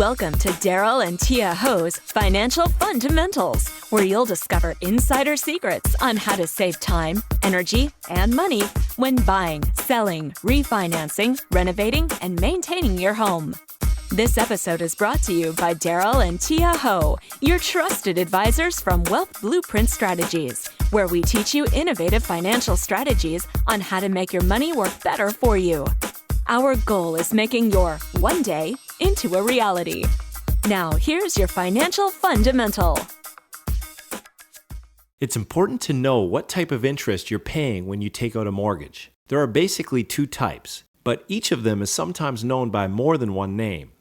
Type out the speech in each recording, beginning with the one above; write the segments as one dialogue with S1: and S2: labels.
S1: Welcome to Darryl and Tia Ho's Financial Fundamentals, where you'll discover insider secrets on how to save time, energy, and money when buying, selling, refinancing, renovating, and maintaining your home. This episode is brought to you by Darryl and Tia Ho, your trusted advisors from Wealth Blueprint Strategies, where we teach you innovative financial strategies on how to make your money work better for you. Our goal is making your one day into a reality. Now, here's your financial fundamental.
S2: It's important to know what type of interest you're paying when you take out a mortgage. There are basically two types, but each of them is sometimes known by more than one name.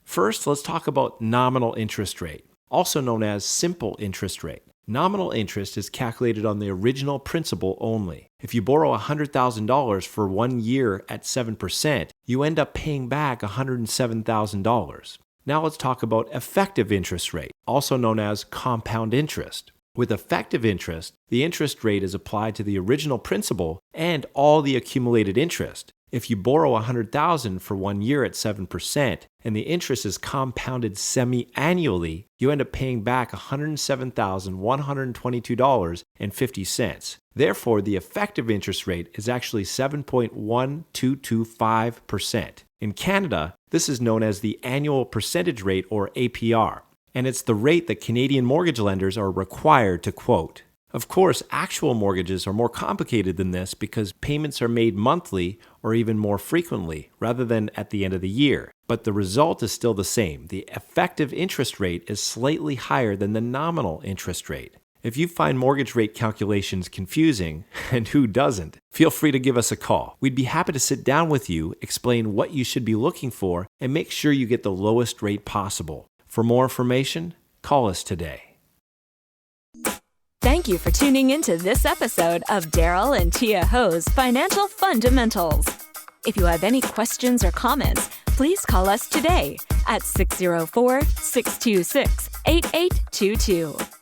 S2: First, let's talk about nominal interest rate, also known as simple interest rate. Nominal interest is calculated on the original principal only. If you borrow $100,000 for 1 year at 7%, you end up paying back $107,000. Now let's talk about effective interest rate, also known as compound interest. With effective interest, the interest rate is applied to the original principal and all the accumulated interest. If you borrow $100,000 for 1 year at 7% and the interest is compounded semi-annually, you end up paying back $107,122.50. Therefore, the effective interest rate is actually 7.1225%. In Canada, this is known as the annual percentage rate, or APR, and it's the rate that Canadian mortgage lenders are required to quote. Of course, actual mortgages are more complicated than this because payments are made monthly or even more frequently rather than at the end of the year. But the result is still the same. The effective interest rate is slightly higher than the nominal interest rate. If you find mortgage rate calculations confusing, and who doesn't, feel free to give us a call. We'd be happy to sit down with you, explain what you should be looking for, and make sure you get the lowest rate possible. For more information, call us today.
S1: Thank you for tuning into this episode of Darryl and Tia Ho's Financial Fundamentals. If you have any questions or comments, please call us today at 604-626-8822.